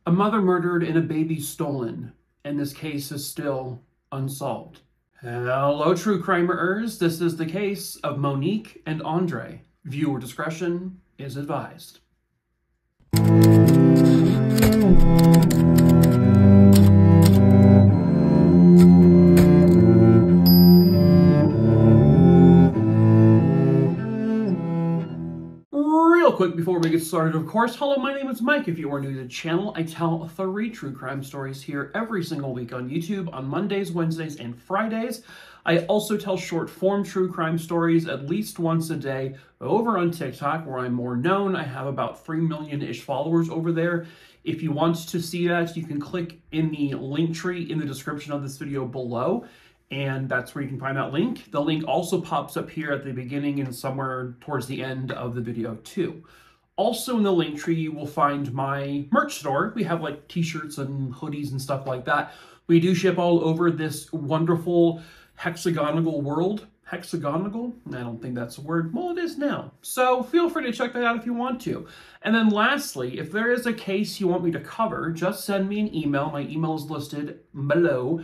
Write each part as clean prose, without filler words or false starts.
A mother murdered and a baby stolen, and this case is still unsolved. Hello, true crimerers. This is the case of Monique and Andre. Viewer discretion is advised. Quick before we get started, of course, hello, my name is Mike. If you are new to the channel, I tell 3 true crime stories here every single week on YouTube on Mondays, Wednesdays, and Fridays. I also tell short form true crime stories at least once a day over on TikTok, where I'm more known. I have about 3 million-ish followers over there. If you want to see that, you can click in the link tree in the description of this video below, and that's where you can find that link. The link also pops up here at the beginning and somewhere towards the end of the video too. Also in the link tree, you will find my merch store. We have like t-shirts and hoodies and stuff like that. We do ship all over this wonderful hexagonal world. Hexagonal? I don't think that's a word. Well, it is now. So feel free to check that out if you want to. And then lastly, if there is a case you want me to cover, just send me an email. My email is listed below.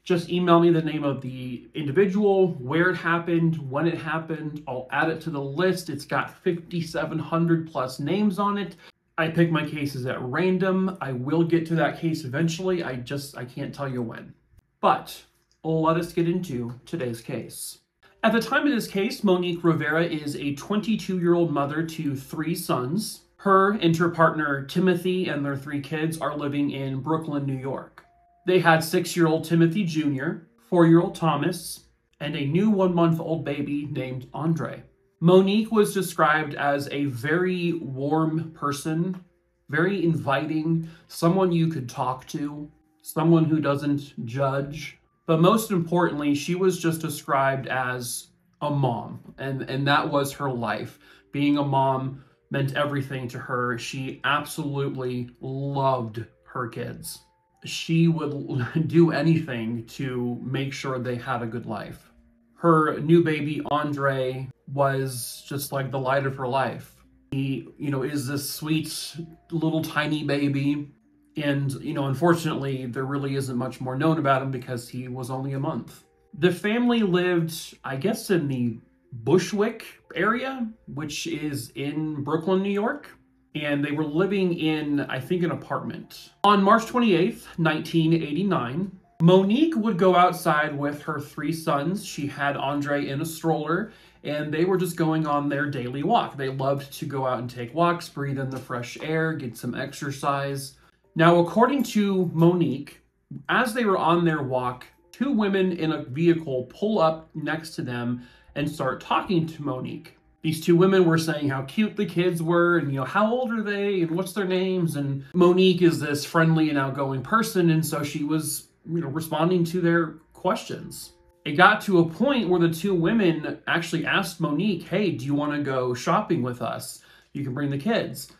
Just email me the name of the individual, where it happened, when it happened. I'll add it to the list. It's got 5,700 plus names on it. I pick my cases at random. I will get to that case eventually. I can't tell you when. But let us get into today's case. At the time of this case, Monique Rivera is a 22-year-old mother to 3 sons. Her and her partner, Timothy, and their 3 kids are living in Brooklyn, New York. They had 6-year-old Timothy Jr., 4-year-old Thomas, and a new 1-month-old baby named Andre. Monique was described as a very warm person, very inviting, someone you could talk to, someone who doesn't judge. But most importantly, she was just described as a mom, and that was her life. Being a mom meant everything to her. She absolutely loved her kids. She would do anything to make sure they had a good life. Her new baby, Andre, was just like the light of her life. He, is this sweet little tiny baby. And, unfortunately, there really isn't much more known about him because he was only a month. The family lived, I guess, in the Bushwick area, which is in Brooklyn, New York. And they were living in, I think, an apartment. On March 28th, 1989, Monique would go outside with her 3 sons. She had Andre in a stroller, and they were just going on their daily walk. They loved to go out and take walks, breathe in the fresh air, get some exercise. Now, according to Monique, as they were on their walk, 2 women in a vehicle pull up next to them and start talking to Monique. These 2 women were saying how cute the kids were and, how old are they and what's their names? And Monique is this friendly and outgoing person, and so she was, responding to their questions. It got to a point where the 2 women actually asked Monique, hey, do you want to go shopping with us? You can bring the kids.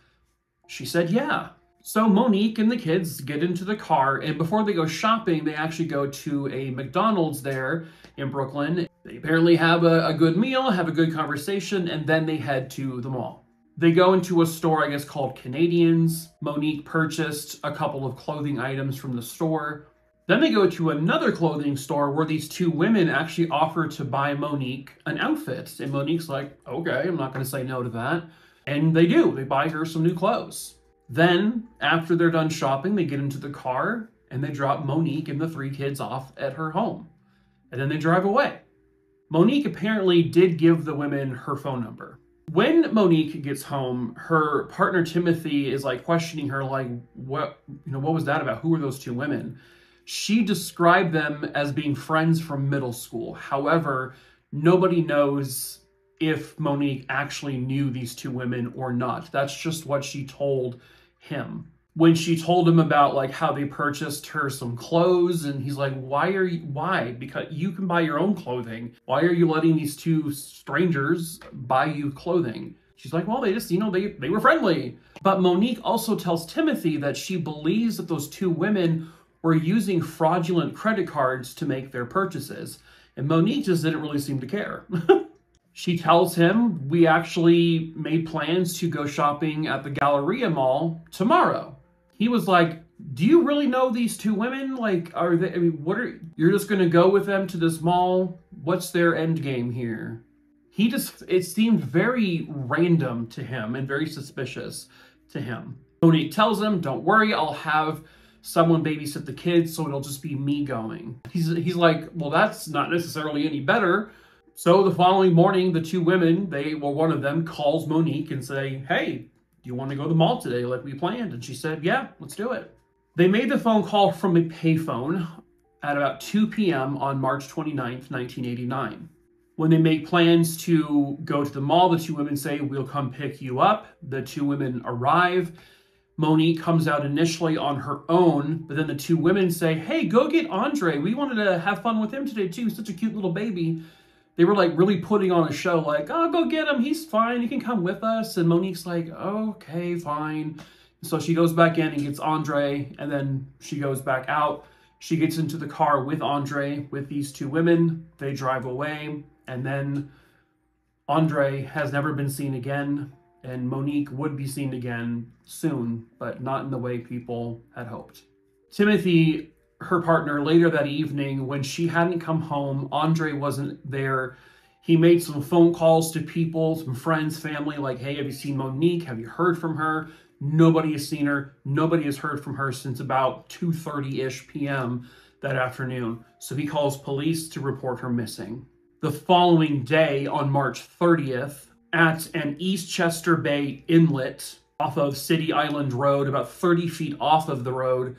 She said, yeah. So Monique and the kids get into the car, and before they go shopping, they actually go to a McDonald's there in Brooklyn. They apparently have a good meal, have a good conversation, and then they head to the mall. They go into a store, I guess, called Canadians. Monique purchased a couple of clothing items from the store. Then they go to another clothing store where these 2 women actually offer to buy Monique an outfit. And Monique's like, okay, I'm not going to say no to that. And they do. They buy her some new clothes. Then, after they're done shopping, they get into the car and they drop Monique and the 3 kids off at her home. And then they drive away. Monique apparently did give the women her phone number. When Monique gets home, her partner Timothy is like questioning her, like, what was that about? Who were those 2 women? She described them as being friends from middle school. However, nobody knows if Monique actually knew these 2 women or not. That's just what she told him. When she told him about like how they purchased her some clothes, and he's like, why? Because you can buy your own clothing. Why are you letting these 2 strangers buy you clothing? She's like, well, they just, they were friendly. But Monique also tells Timothy that she believes that those 2 women were using fraudulent credit cards to make their purchases. And Monique just didn't really seem to care. She tells him, we actually made plans to go shopping at the Galleria Mall tomorrow. He was like, do you really know these two women? Like, are they, I mean, you're just going to go with them to this mall? What's their end game here? It seemed very random to him and very suspicious to him. Monique tells him, don't worry, I'll have someone babysit the kids, so it'll just be me going. He's like, well, that's not necessarily any better. So the following morning, the two women, one of them calls Monique and say, hey, do you want to go to the mall today like we planned? And she said, yeah, let's do it. They made the phone call from a payphone at about 2 p.m. on March 29th, 1989. When they make plans to go to the mall, the two women say, we'll come pick you up. The two women arrive. Monique comes out initially on her own, but then the two women say, hey, go get Andre. We wanted to have fun with him today too. He's such a cute little baby. They were like really putting on a show, like, oh, go get him. He's fine. He can come with us. And Monique's like, okay, fine. So she goes back in and gets Andre, and then she goes back out. She gets into the car with Andre, with these two women. They drive away, and then Andre has never been seen again, and Monique would be seen again soon, but not in the way people had hoped. Timothy, her partner, later that evening, when she hadn't come home, Andre wasn't there. He made some phone calls to people, some friends, family, like, hey, have you seen Monique? Have you heard from her? Nobody has seen her. Nobody has heard from her since about 2:30-ish p.m. that afternoon. So he calls police to report her missing. The following day, on March 30th, at an East Chester Bay inlet off of City Island Road, about 30 feet off of the road,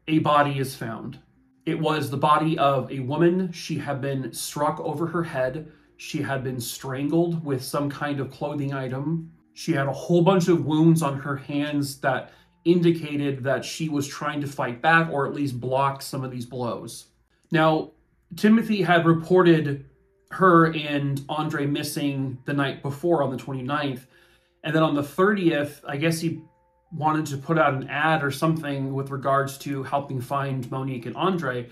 a body is found. It was the body of a woman. She had been struck over her head. She had been strangled with some kind of clothing item. She had a whole bunch of wounds on her hands that indicated that she was trying to fight back or at least block some of these blows. Now, Timothy had reported her and Andre missing the night before on the 29th. And then on the 30th, I guess he wanted to put out an ad or something with regards to helping find Monique and Andre.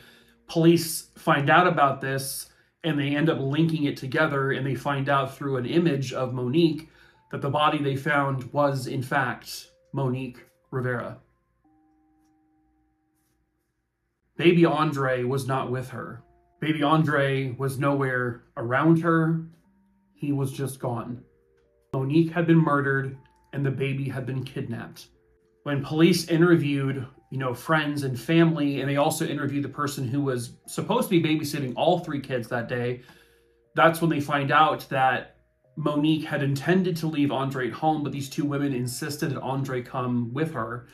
Police find out about this and they end up linking it together, and they find out through an image of Monique that the body they found was, in fact, Monique Rivera. Baby Andre was not with her. Baby Andre was nowhere around her. He was just gone. Monique had been murdered and the baby had been kidnapped. When police interviewed, friends and family, and they also interviewed the person who was supposed to be babysitting all three kids that day, that's when they find out that Monique had intended to leave Andre at home, but these two women insisted that Andre come with her.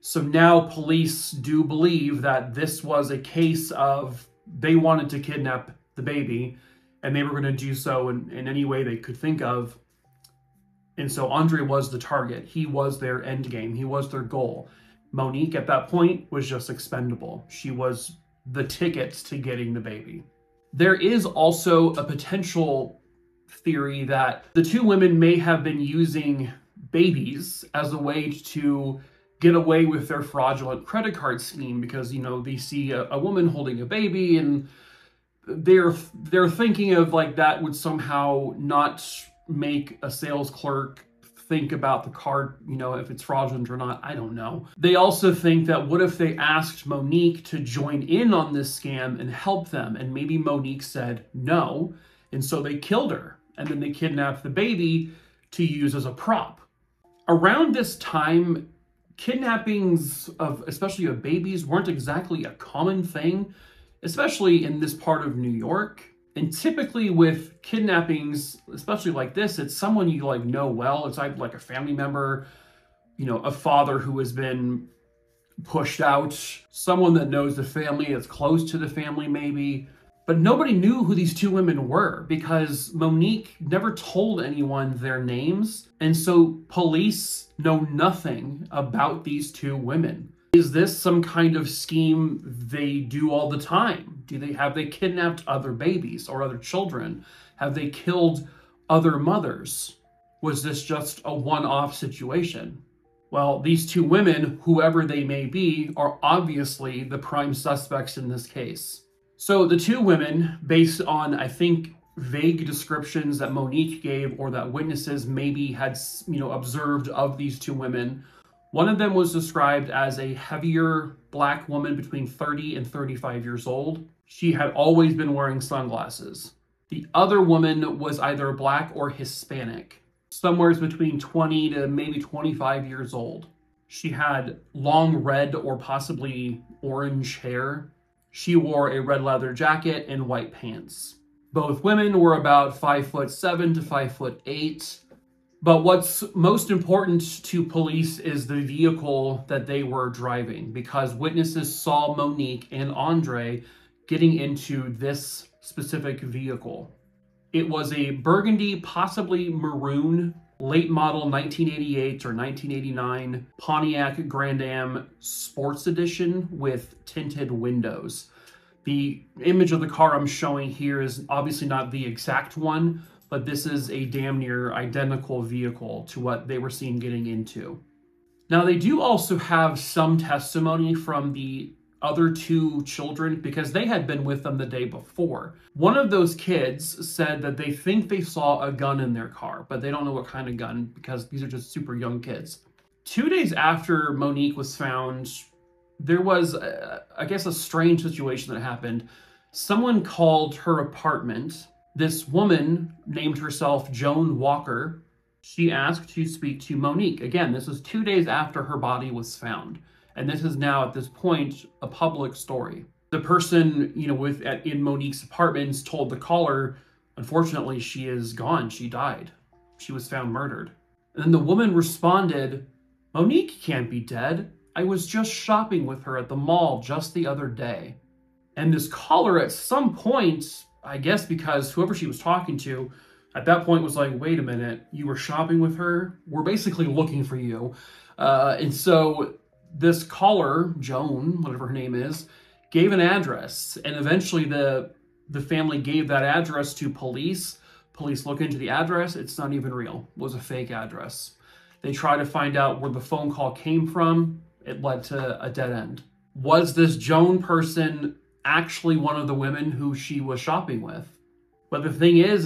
So now police do believe that this was a case of they wanted to kidnap the baby, and they were going to do so in any way they could think of. And so Andre was the target. He was their end game. He was their goal. Monique at that point was just expendable. She was the ticket to getting the baby. There is also a potential theory that the two women may have been using babies as a way to get away with their fraudulent credit card scheme, because, they see a woman holding a baby and they're thinking of like that would somehow not make a sales clerk think about the card, if it's fraudulent or not. I don't know. They also think that what if they asked Monique to join in on this scam and help them? And maybe Monique said no. And so they killed her. And then they kidnapped the baby to use as a prop. Around this time, kidnappings especially of babies weren't exactly a common thing, especially in this part of New York. And typically with kidnappings, especially like this, it's someone you know well. It's either like a family member, a father who has been pushed out, someone that knows the family, that's close to the family maybe. But nobody knew who these two women were because Monique never told anyone their names. And so police know nothing about these two women. Is this some kind of scheme they do all the time? Have they kidnapped other babies or other children? Have they killed other mothers? Was this just a one-off situation? Well, these two women, whoever they may be, are obviously the prime suspects in this case. So the two women, based on, I think, vague descriptions that Monique gave or that witnesses maybe had, observed of these two women, One of them was described as a heavier black woman between 30 and 35 years old. She had always been wearing sunglasses. The other woman was either black or Hispanic, somewhere between 20 to maybe 25 years old. She had long red or possibly orange hair. She wore a red leather jacket and white pants. Both women were about 5'7" to 5'8". But what's most important to police is the vehicle that they were driving, because witnesses saw Monique and Andre getting into this specific vehicle. It was a burgundy, possibly maroon, late model 1988 or 1989 Pontiac Grand Am Sports Edition with tinted windows. The image of the car I'm showing here is obviously not the exact one, but this is a damn near identical vehicle to what they were seen getting into. Now, they do also have some testimony from the other two children because they had been with them the day before. One of those kids said that they think they saw a gun in their car, but they don't know what kind of gun because these are just super young kids. 2 days after Monique was found, there was, I guess, a strange situation that happened. Someone called her apartment. This woman named herself Joan Walker. She asked to speak to Monique. Again, this was 2 days after her body was found. And this is now, at this point, a public story. The person, in Monique's apartments told the caller, unfortunately, she is gone. She died. She was found murdered. And then the woman responded, Monique can't be dead. I was just shopping with her at the mall just the other day. And this caller at some point, I guess because whoever she was talking to at that point was like, wait a minute, you were shopping with her? We're basically looking for you. And so this caller, Joan, whatever her name is, gave an address. And eventually the family gave that address to police. Police look into the address. It's not even real. It was a fake address. They try to find out where the phone call came from. It led to a dead end. Was this Joan person actually one of the women who she was shopping with? But the thing is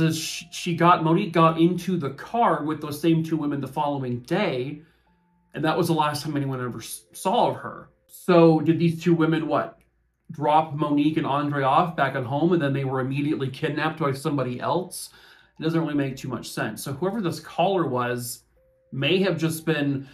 Monique got into the car with those same two women the following day, and that was the last time anyone ever saw of her. So did these two women, drop Monique and Andre off back at home, and then they were immediately kidnapped by somebody else? It doesn't really make too much sense. So whoever this caller was may have just been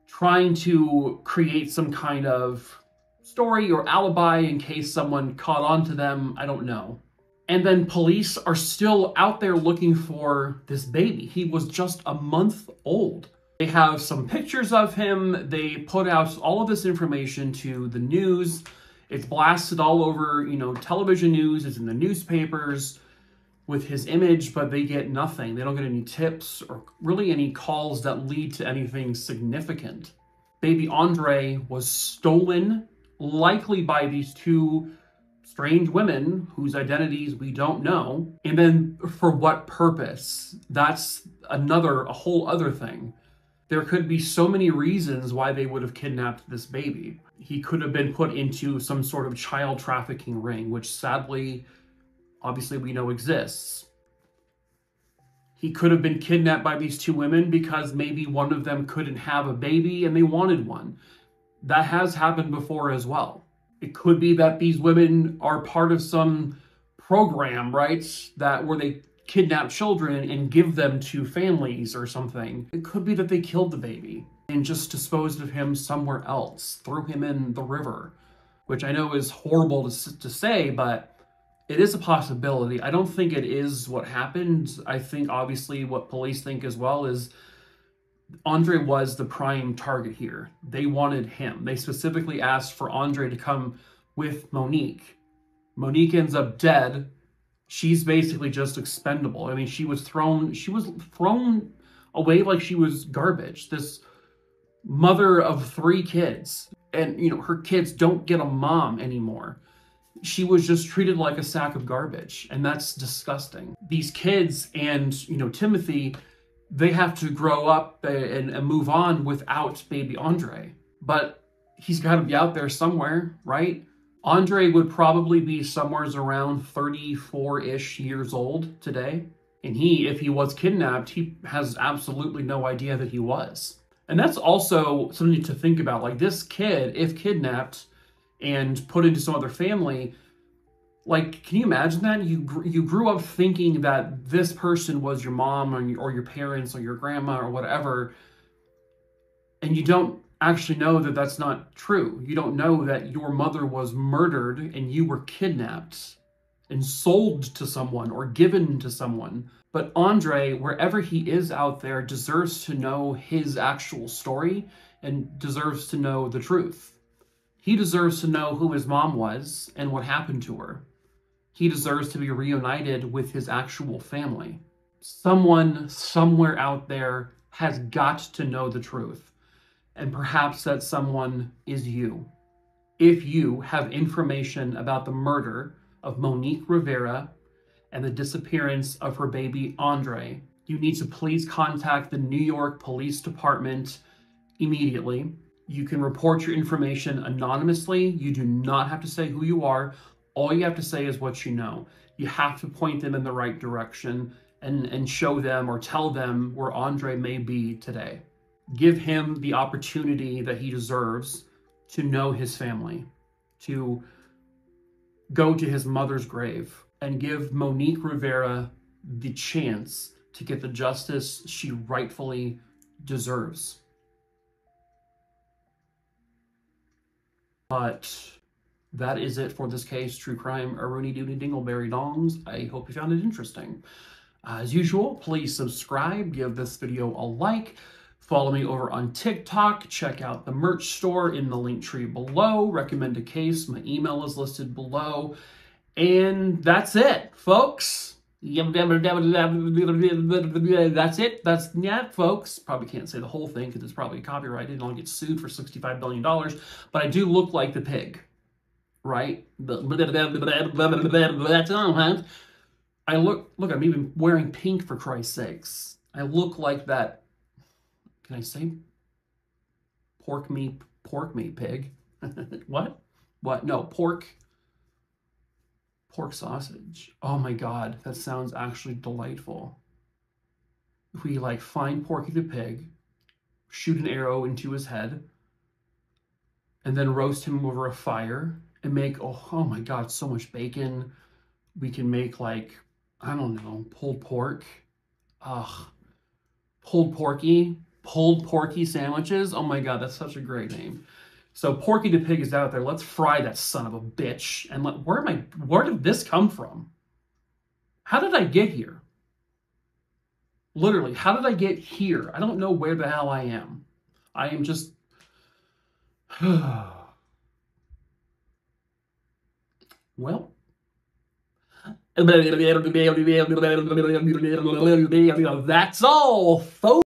trying to create some kind of story or alibi in case someone caught on to them. I don't know. And then police are still out there looking for this baby. He was just a month old. They have some pictures of him. They put out all of this information to the news. It's blasted all over, television news. It's in the newspapers with his image, but they get nothing. They don't get any tips or really any calls that lead to anything significant. Baby Andre was stolen, likely by these two strange women whose identities we don't know. And then for what purpose? That's a whole other thing. There could be so many reasons why they would have kidnapped this baby. He could have been put into some sort of child trafficking ring, which sadly, obviously we know exists. He could have been kidnapped by these two women because maybe one of them couldn't have a baby and they wanted one. That has happened before as well. It could be that these women are part of some program, right? Where they kidnap children and give them to families or something. It could be that they killed the baby and just disposed of him somewhere else, threw him in the river, which I know is horrible to say, but it is a possibility. I don't think it is what happened. I think obviously what police think as well is Andre was the prime target here. They wanted him. They specifically asked for Andre to come with Monique. Monique ends up dead. She's basically just expendable. I mean, she was thrown away like she was garbage. This mother of 3 kids, and her kids don't get a mom anymore. She was just treated like a sack of garbage, and that's disgusting. These kids and, Timothy, they have to grow up and move on without baby Andre. But he's got to be out there somewhere, right? Andre would probably be somewhere around 34-ish years old today. And if he was kidnapped, he has absolutely no idea that he was. And that's also something to think about. Like, this kid, if kidnapped and put into some other family, like, can you imagine that? You grew up thinking that this person was your mom or your parents or your grandma or whatever, and you don't actually know that that's not true. You don't know that your mother was murdered and you were kidnapped and sold to someone or given to someone. But Andre, wherever he is out there, deserves to know his actual story and deserves to know the truth. He deserves to know who his mom was and what happened to her. He deserves to be reunited with his actual family. Someone somewhere out there has got to know the truth. And perhaps that someone is you. If you have information about the murder of Monique Rivera and the disappearance of her baby Andre, you need to please contact the New York Police Department immediately. You can report your information anonymously. You do not have to say who you are. All you have to say is what you know. You have to point them in the right direction and show them or tell them where Andre may be today. Give him the opportunity that he deserves to know his family, to go to his mother's grave, and give Monique Rivera the chance to get the justice she rightfully deserves. But that is it for this case, True Crime, a Rooney Dooney Dingleberry Dongs. I hope you found it interesting. As usual, please subscribe, give this video a like, follow me over on TikTok, check out the merch store in the link tree below, recommend a case, my email is listed below, and that's it, folks. That's it. Yeah, folks. Probably can't say the whole thing because it's probably copyrighted and I'll get sued for $65 billion, but I do look like the pig, right? That's all, I look, I'm even wearing pink for Christ's sakes. I look like that. Can I say pork me pig? What? No, pork sausage. Oh my God, that sounds actually delightful. If we like find Porky the pig, shoot an arrow into his head, and then roast him over a fire and make, oh my God, so much bacon. We can make like, I don't know, pulled pork. Ugh. Pulled porky sandwiches. Oh my God, that's such a great name. So Porky the Pig is out there. Let's fry that son of a bitch. And where did this come from? How did I get here? Literally, how did I get here? I don't know where the hell I am. I am just... Well... That's all, folks.